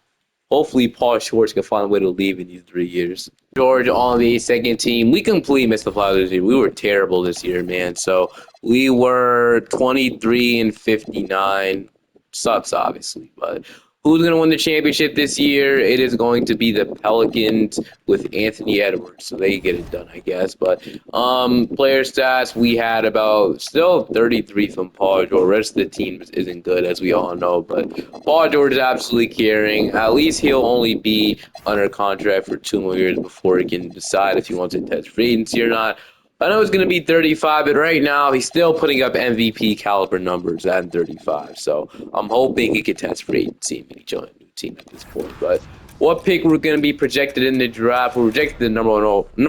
hopefully Paul George can find a way to leave in these 3 years. George on the second team, we completely missed the playoffs this year. We were terrible this year, man. So we were 23-59. Sucks, obviously, but who's going to win the championship this year? It is going to be the Pelicans with Anthony Edwards, so they get it done, I guess. But player stats, we had about still 33 from Paul George. The rest of the team isn't good, as we all know. But Paul George is absolutely carrying. At least he'll only be under contract for 2 more years before he can decide if he wants to test free agency or not. I know it's going to be 35, but right now he's still putting up MVP caliber numbers at 35. So I'm hoping he can test free agency and join a new team at this point. But what pick we're going to be projected in the draft? We're projected the number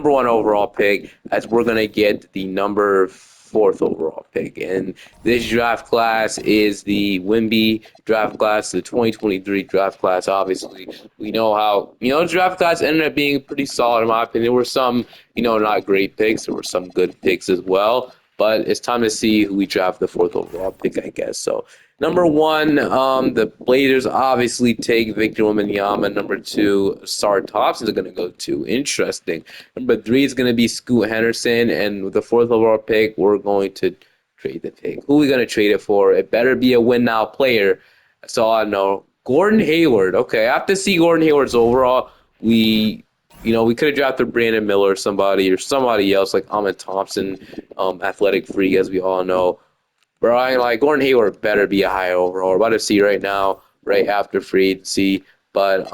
one overall pick, as we're going to get the number 4th overall pick. And this draft class is the Wimby draft class, the 2023 draft class. Obviously, we know how, the draft class ended up being pretty solid, in my opinion. There were some, not great picks. There were some good picks as well. But it's time to see who we draft the 4th overall pick, I guess. So, number 1, the Blazers obviously take Victor Wembanyama. Number 2, Sar Thompson is going to go to. Interesting. Number 3 is going to be Scoot Henderson. And with the 4th overall pick, we're going to trade the pick. Who are we going to trade it for? It better be a win-now player. That's all I know. Gordon Hayward. Okay, I have to see Gordon Hayward's overall. We could have drafted Brandon Miller or somebody else like Ahmed Thompson, athletic freak, as we all know. Brian, like Gordon Hayward better be a high overall. We're about to see right now, right after free agency. But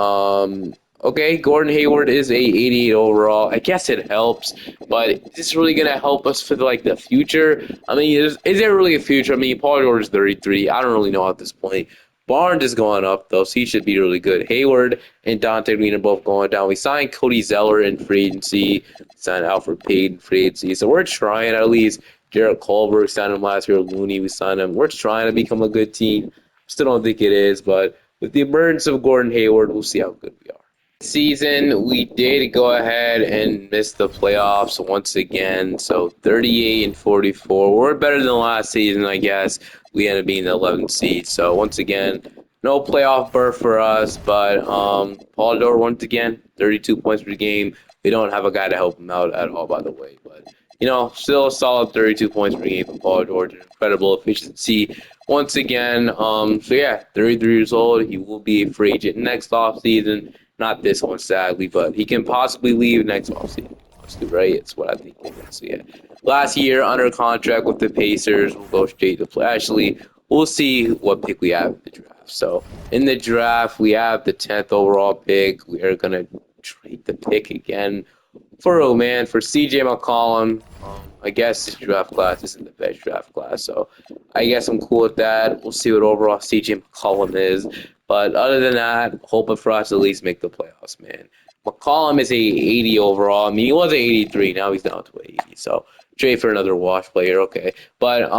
okay, Gordon Hayward is a 88 overall. I guess it helps, but is this really gonna help us for the future? I mean, is there really a future? I mean, Paul George is 33. I don't really know at this point. Barnes is going up though, so he should be really good. Hayward and Dante Green are both going down. We signed Cody Zeller in free agency. We signed Alfred Payton in free agency. So we're trying at least. Jarrett Culver signed him last year. Looney, we signed him. We're trying to become a good team. Still don't think it is, but with the emergence of Gordon Hayward, we'll see how good we are. Season, we did go ahead and miss the playoffs once again. So 38-44. We're better than last season, I guess. We ended up being the 11th seed. So once again, no playoff berth for us. But Paul George, once again, 32 points per game. We don't have a guy to help him out at all, by the way. But still a solid 32 points per game for Paul George. Incredible efficiency once again. So yeah, 33 years old. He will be a free agent next offseason. Not this one, sadly, but he can possibly leave next offseason. Right? It's what I think. So yeah, last year under contract with the Pacers. We'll go straight to play. Actually, we'll see what pick we have in the draft. So in the draft, we have the 10th overall pick. We are gonna trade the pick again for CJ McCollum. I guess this draft class isn't the best draft class, so I guess I'm cool with that. We'll see what overall CJ McCollum is. But other than that, hoping for us to at least make the playoffs, man. McCollum is a 80 overall. I mean, he was a 83. Now he's down to 80. So trade for another wash player, okay. But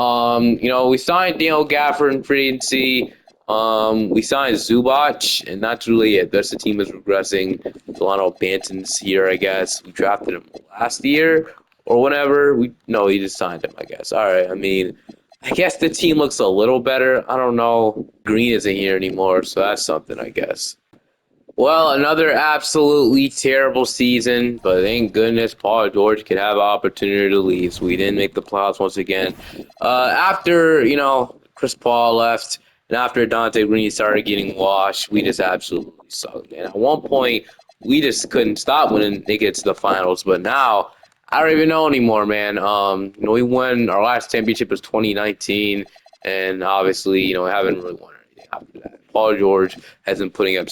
we signed Daniel Gafford in free agency. We signed Zubac, and that's really it. The rest of the team is regressing. Delano Banton's here, I guess. We drafted him last year or whenever. He just signed him, I guess. All right, I mean, I guess the team looks a little better. I don't know. Green isn't here anymore, so that's something, I guess. Well, another absolutely terrible season, but thank goodness Paul George could have an opportunity to leave, so we didn't make the playoffs once again. After, Chris Paul left, and after Dante Green started getting washed, we just absolutely sucked. And at one point, we just couldn't stop winning to get to the finals, but now, I don't even know anymore, man. We won, our last championship was 2019, and obviously, we haven't really won anything after that. Paul George has been putting up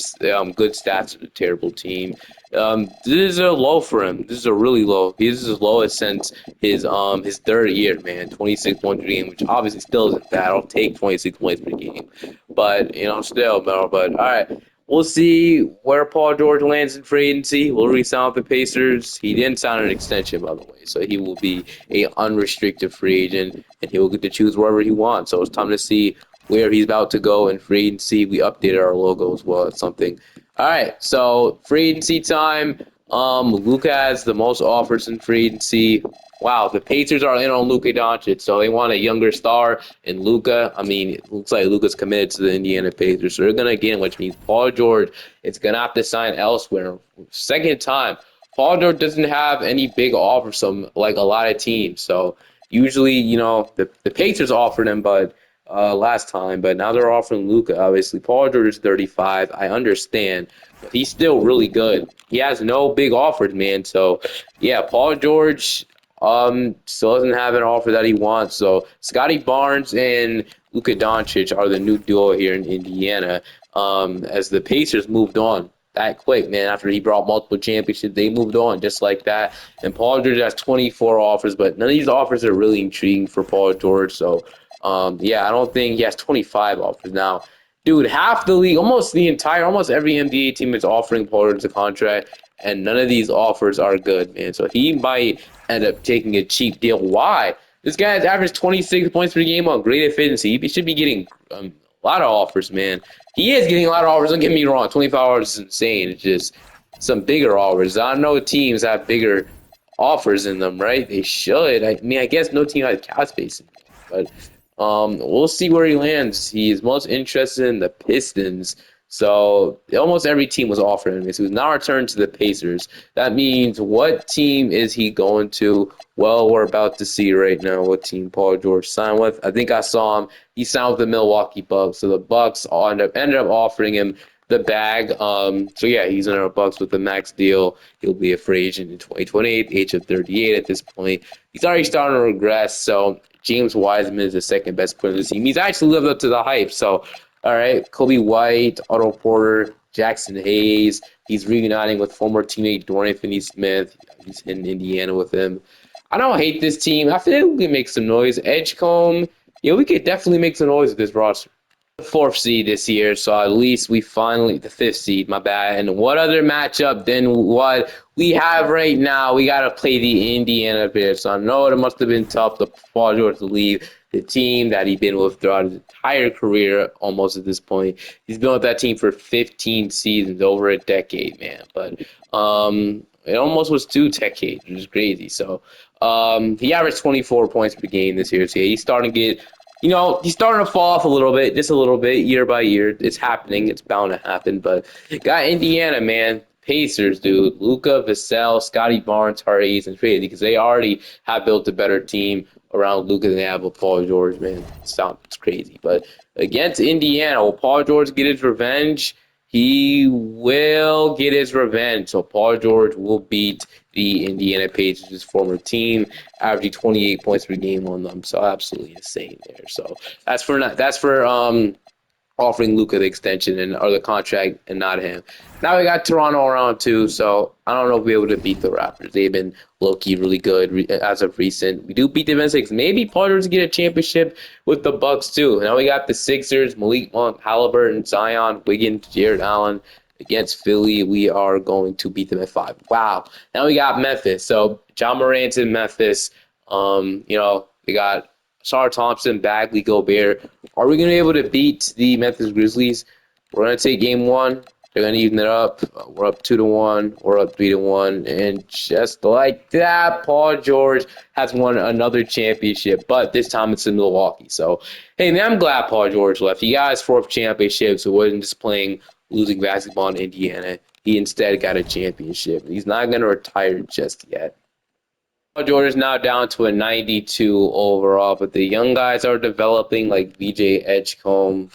good stats with a terrible team. This is a low for him. This is a really low. This is his lowest since his 3rd year, man. 26 points per game, which obviously still isn't bad. I'll take 26 points per game, but still, no. But all right. We'll see where Paul George lands in free agency. Will re-sign with the Pacers. He didn't sign an extension, by the way, so he will be a unrestricted free agent, and he will get to choose wherever he wants. So it's time to see where he's about to go in free agency. We updated our logo as well. It's something. All right, so free agency time. Luka has the most offers in free agency. wow, the Pacers are in on Luka Doncic, so they want a younger star in Luka. I mean, it looks like Luka's committed to the Indiana Pacers, so they're gonna get him, which means Paul George is gonna have to sign elsewhere. Second time, Paul George doesn't have any big offers from like a lot of teams, so usually, the Pacers offered him, but last time, but now they're offering Luka. Obviously, Paul George is 35. I understand, but he's still really good. He has no big offers, man. So, yeah, Paul George still doesn't have an offer that he wants. So, Scotty Barnes and Luka Doncic are the new duo here in Indiana. As the Pacers moved on that quick, man. After he brought multiple championships, they moved on just like that. And Paul George has 24 offers, but none of these offers are really intriguing for Paul George. So, yeah, I don't think he has 25 offers now. Dude, half the league, almost every NBA team is offering Paul George a contract, and none of these offers are good, man. So he might end up taking a cheap deal. Why? This guy has averaged 26 points per game on great efficiency. He should be getting a lot of offers, man. He is getting a lot of offers. Don't get me wrong. 25 offers is insane. It's just some bigger offers. I know teams have bigger offers in them, right? They should. I mean, I guess no team has cap space in them, but we'll see where he lands. He is most interested in the Pistons. So almost every team was offering him. So he's now returned to the Pacers. That means what team is he going to? Well, we're about to see right now what team Paul George signed with. I think I saw him. He signed with the Milwaukee Bucks. So the Bucks ended up offering him the bag. So yeah, he's in our Bucks with the max deal. He'll be a free agent in 2028, age of 38 at this point. He's already starting to regress. So James Wiseman is the second best player in the team. He's actually lived up to the hype. So, all right, Kobe White, Otto Porter, Jackson Hayes. He's reuniting with former teammate Dorian Finney-Smith. He's in Indiana with him. I don't hate this team. I feel like we can make some noise. Edgecombe, yeah, we could definitely make some noise with this roster. The fourth seed this year, so at least we finally the fifth seed. My bad. And what other matchup than what we have right now? We got to play the Indiana Bears. So I know it must have been tough to Paul George to leave the team that he's been with throughout his entire career, almost at this point. He's been with that team for 15 seasons, over a decade, man. But it almost was 2 decades, which is crazy. So he averaged 24 points per game this year. So yeah, he's starting to get he's starting to fall off a little bit, just a little bit, year by year. It's happening. It's bound to happen. But got Indiana, man. Pacers, dude. Luka, Vassell, Scotty Barnes, Hayes, and crazy because they already have built a better team around Luka than they have with Paul George, man. It's crazy. But against Indiana, will Paul George get his revenge? He will get his revenge. So Paul George will beat the Indiana Pacers, his former team, averaging 28 points per game on them. So absolutely insane there. So that's for offering Luka the extension and or the contract and not him. Now we got Toronto around too, so I don't know if we'll be able to beat the Raptors. They've been low-key really good as of recent. We do beat the Six. Maybe Paul George get a championship with the Bucks too. Now we got the Sixers, Malik Monk, Halliburton, Zion, Wiggins, Jared Allen. Against Philly, we are going to beat them at 5. Wow. Now we got Memphis. So John Morant's in Memphis. They got Sar Thompson, Bagley, Gobert. Are we going to be able to beat the Memphis Grizzlies? We're going to take game one. They're going to even it up. We're up 2-1. We're up 3-1. And just like that, Paul George has won another championship. But this time it's in Milwaukee. So, hey, man, I'm glad Paul George left. He got his fourth championship, so he wasn't just playing losing basketball in Indiana. He instead got a championship. He's not going to retire just yet. Paul George is now down to a 92 overall, but the young guys are developing like VJ Edgecombe.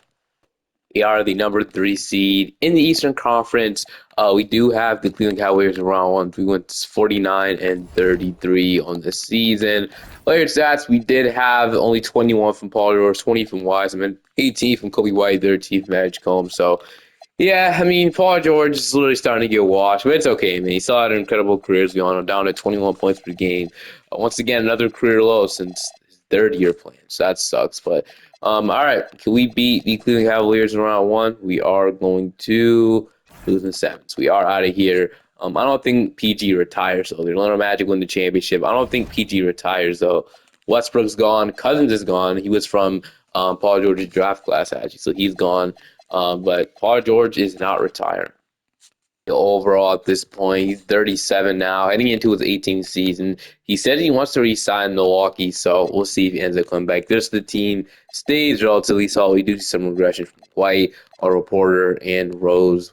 They are the number 3 seed in the Eastern Conference. We do have the Cleveland Cavaliers around one. We went 49-33 on the season. Player stats, we did have only 21 from Paul George, 20 from Wiseman, 18 from Kobe White, 13 from Edgecombe. So yeah, I mean, Paul George is literally starting to get washed, but it's okay, man. He still had an incredible career going on, down to 21 points per game. Once again, another career low since his third year playing, so that sucks. But, all right, can we beat the Cleveland Cavaliers in round one? We are going to lose in 7. So we are out of here. I don't think PG retires, though. The Orlando Magic win the championship. I don't think PG retires, though. Westbrook's gone. Cousins is gone. He was from Paul George's draft class, actually, so he's gone. But Paul George is not retiring. overall at this point. He's 37 now, heading into his 18th season. He said he wants to re-sign Milwaukee, so we'll see if he ends up coming back. Just the team stays relatively solid. We do see some regression from White, a reporter, and Rose.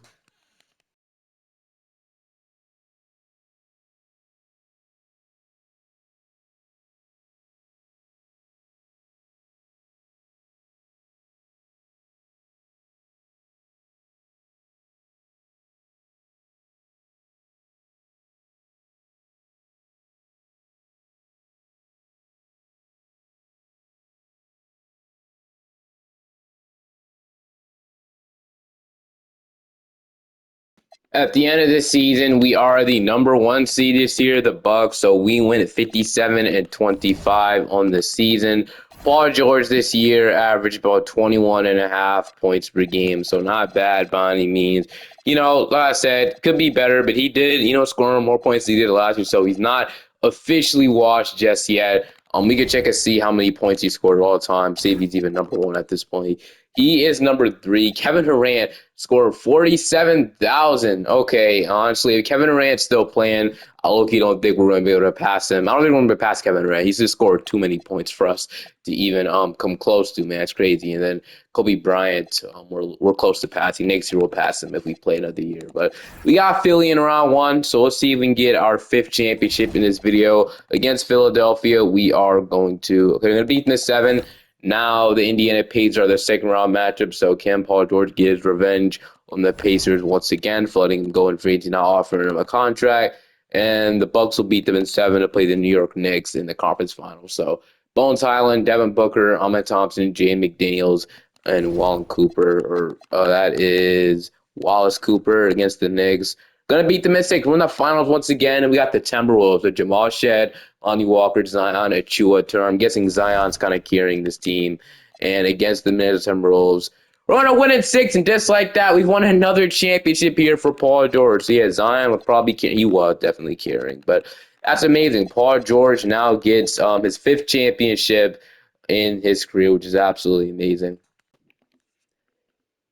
At the end of the season, we are the number one seed this year, the Bucks. So we win 57-25 on the season. Paul George this year averaged about 21 and a half points per game, so not bad by any means. Like I said, could be better, but he did, score more points than he did last year, so he's not officially washed just yet. We could check and see how many points he scored all the time, see if he's even number one at this point. He is number three. Kevin Durant scored 47,000. Okay, honestly, if Kevin Durant's still playing, I low-key don't think we're going to be able to pass him. I don't think we're going to be able to pass Kevin Durant. He's just scored too many points for us to even come close to, man. It's crazy. And then Kobe Bryant, we're close to passing. Next year we'll pass him if we play another year. But we got Philly in round one, so let's see if we can get our fifth championship in this video against Philadelphia. We are going to we're going to beat them to 7. Now the Indiana Pacers are their second round matchup, so can Paul George get his revenge on the Pacers once again for letting him go in free agency, not offering him a contract? And the Bucks will beat them in 7 to play the New York Knicks in the conference finals. So Bones Highland, Devin Booker, Ahmed Thompson, Jay McDaniels, and Wallen Cooper, or that is Wallace Cooper against the Knicks. Gonna beat the Mystics. We're in the finals once again, and we got the Timberwolves with Jamal Shed, Lonnie Walker, Zion, Achua. I'm guessing Zion's kind of carrying this team. And against the Minnesota Timberwolves, we're going to win in 6, and just like that, we've won another championship here for Paul George. So yeah, Zion was probably he was definitely carrying, but that's amazing. Paul George now gets his 5th championship in his career, which is absolutely amazing.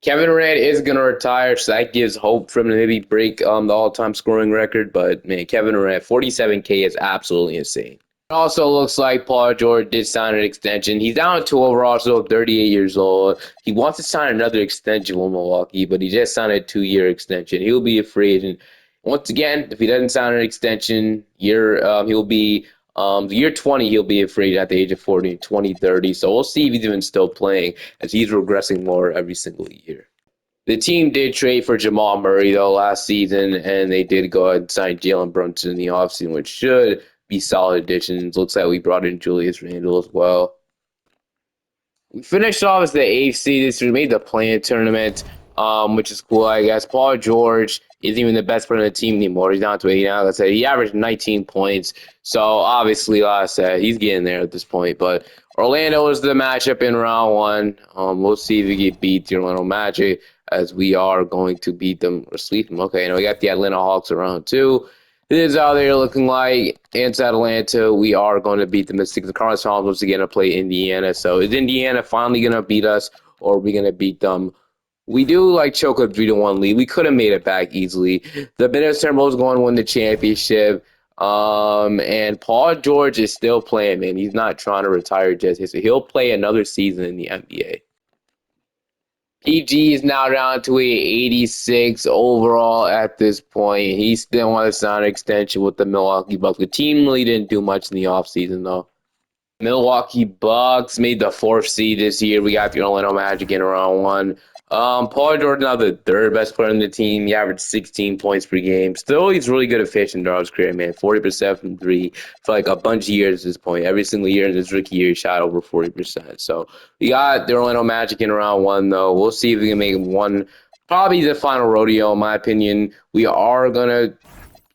Kevin Durant is going to retire, so that gives hope for him to maybe break the all-time scoring record. But, man, Kevin Durant, 47K is absolutely insane. It also looks like Paul George did sign an extension. He's down to overall, still 38 years old. He wants to sign another extension with Milwaukee, but he just signed a 2-year extension. He'll be a free agent. Once again, if he doesn't sign an extension, he'll be year 20, he'll be a free agent at the age of 40 in 2030. So we'll see if he's even still playing as he's regressing more every single year. The team did trade for Jamal Murray, though, last season, and they did go ahead and sign Jalen Brunson in the offseason, which should be solid additions. Looks like we brought in Julius Randle as well. We finished off as the eighth seed this year. We made the play-in tournament, which is cool, I guess. Paul George isn't even the best player on the team anymore. He's down to 8 now. Like I said, he averaged 19 points. So, obviously, like I said, he's getting there at this point. But Orlando is the matchup in round 1. We'll see if we get beat the Orlando Magic, as we are going to beat them or sweep them. Okay, and we got the Atlanta Hawks around 2. This is how they're looking like. Inside Atlanta, we are going to beat the Mystics. The Carlos Towns once again to play Indiana. So is Indiana finally going to beat us, or are we going to beat them? We do choke a 3-1 lead. We could have made it back easily. The Minnesota Timberwolves going to win the championship. And Paul George is still playing, man. He's not trying to retire just yet. So he'll play another season in the NBA. PG is now down to a 86 overall at this point. He still wants to sign an extension with the Milwaukee Bucks. The team really didn't do much in the offseason, though. Milwaukee Bucks made the 4th seed this year. We got the Orlando Magic in round 1. Paul George now the 3rd best player on the team. He averaged 16 points per game. Still, he's really good at finishing throughout his career, man. 40% from 3 for a bunch of years at this point. Every single year in his rookie year, he shot over 40%. So we got the Orlando Magic in round 1, though. We'll see if we can make one. Probably the final rodeo, in my opinion. We are going to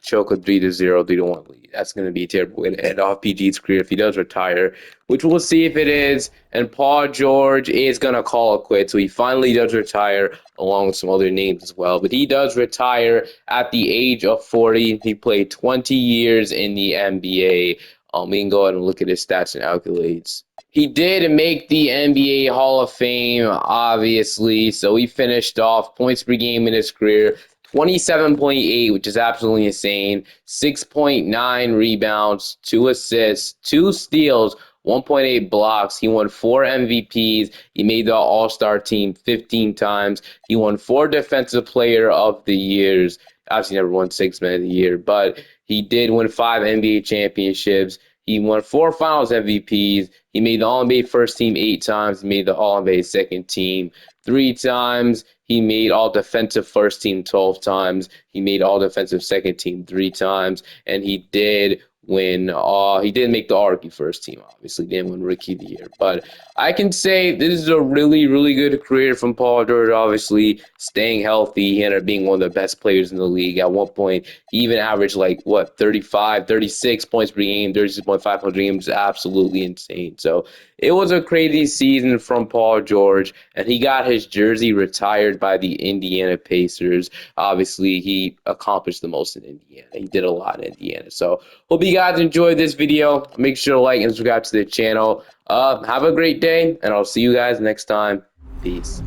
choke a 3-0, 3-1 lead. That's going to be a terrible way to end off PG's career if he does retire, which we'll see if it is. And Paul George is going to call it quits. So he finally does retire, along with some other names as well. But he does retire at the age of 40. He played 20 years in the NBA. We can go ahead and look at his stats and accolades. He did make the NBA Hall of Fame, obviously. So he finished off points per game in his career, 27.8, which is absolutely insane. 6.9 rebounds, 2 assists, 2 steals, 1.8 blocks. He won 4 MVPs. He made the All-Star team 15 times. He won 4 Defensive Player of the Years. Obviously, never won 6 Man of the Year, but he did win 5 NBA championships. He won 4 Finals MVPs. He made the All-NBA first team 8 times. He made the All-NBA second team 3 times. He made all defensive first team 12 times. He made all defensive second team 3 times. And he did make the RP first team, obviously. Didn't win Rookie of the Year. But I can say this is a really, really good career from Paul George, obviously. Staying healthy, he ended up being one of the best players in the league. At one point, he even averaged 35, 36 points per game, 36.5 points per game. Just absolutely insane. So it was a crazy season from Paul George, and he got his jersey retired by the Indiana Pacers. Obviously, he accomplished the most in Indiana. He did a lot in Indiana. So hope you guys enjoyed this video. Make sure to like and subscribe to the channel. Have a great day, and I'll see you guys next time. Peace.